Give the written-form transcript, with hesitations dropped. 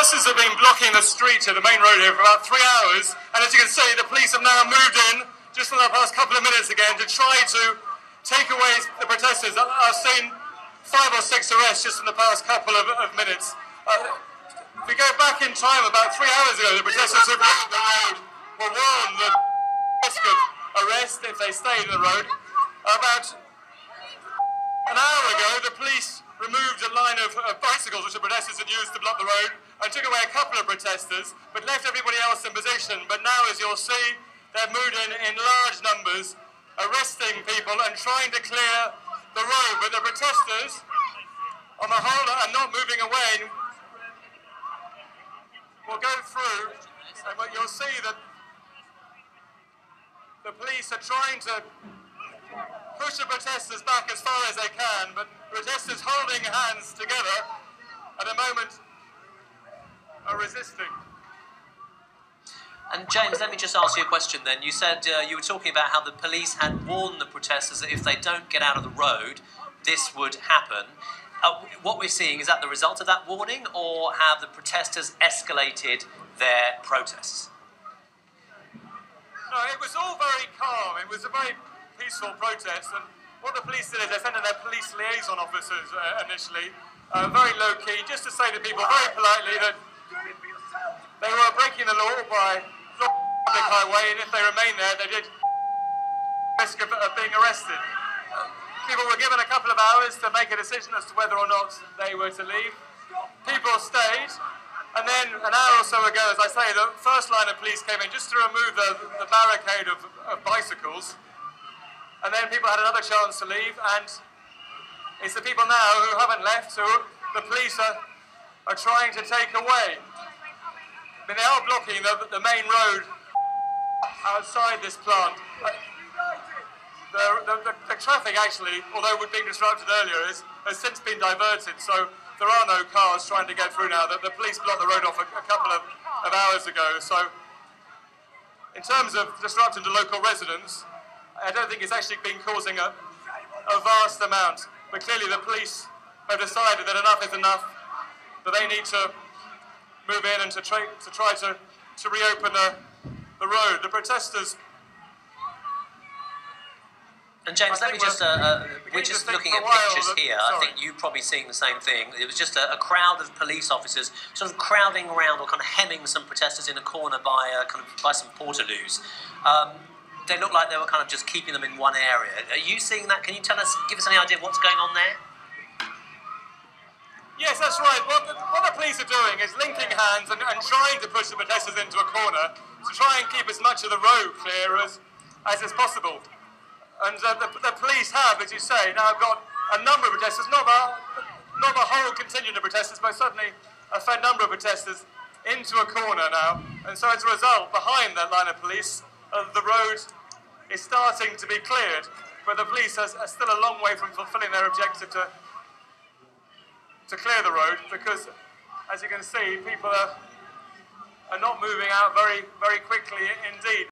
protesters have been blocking the street to the main road here for about 3 hours, and as you can see, the police have now moved in just in the past couple of minutes again to try to take away the protesters. I've seen 5 or 6 arrests just in the past couple of minutes. If we go back in time, about 3 hours ago, the protesters who blocked the road were warned that risk of arrest if they stayed in the road. About an hour ago, the police removed a line of bicycles which the protesters had used to block the road and took away a couple of protesters, but left everybody else in position. But now, as you'll see, they've moved in large numbers, arresting people and trying to clear the road. But the protesters, on the whole, are not moving away. We'll go through, but you'll see that the police are trying to push the protesters back as far as they can, but protesters holding hands together at the moment are resisting. And James, let me just ask you a question then. You said you were talking about how the police had warned the protesters that if they don't get out of the road, this would happen. What we're seeing, is that the result of that warning, or have the protesters escalated their protests? No, it was all very calm. It was a very peaceful protest, and what the police did is they sent in their police liaison officers initially, very low-key, just to say to people very politely that they were breaking the law by blocking the public highway, and if they remain there, they did risk of being arrested. People were given a couple of hours to make a decision as to whether or not they were to leave. People stayed, and then an hour or so ago, as I say, the first line of police came in just to remove the barricade of bicycles, and then people had another chance to leave, and it's the people now who haven't left who the police are trying to take away. I mean, they are blocking the main road outside this plant. The traffic actually, although we've been disrupted earlier, has since been diverted, so there are no cars trying to get through now. The police blocked the road off a couple of hours ago, so in terms of disrupting to local residents, I don't think it's actually been causing a vast amount, but clearly the police have decided that enough is enough, that they need to move in and to try to reopen the road. The protesters... And James, let me just, we're just looking at pictures here. I think you're probably seeing the same thing. It was just a crowd of police officers sort of crowding around or kind of hemming some protesters in a corner by some portaloos. They looked like they were kind of just keeping them in one area. Are you seeing that? Can you give us any idea of what's going on there? Yes, that's right. What the police are doing is linking hands and trying to push the protesters into a corner to try and keep as much of the road clear as is possible. And the police have, as you say, now got a number of protesters, not the whole contingent of protesters, but certainly a fair number of protesters into a corner now. And so as a result, behind that line of police, the road is starting to be cleared, but the police are still a long way from fulfilling their objective to clear the road, because, as you can see, people are not moving out very, very quickly indeed.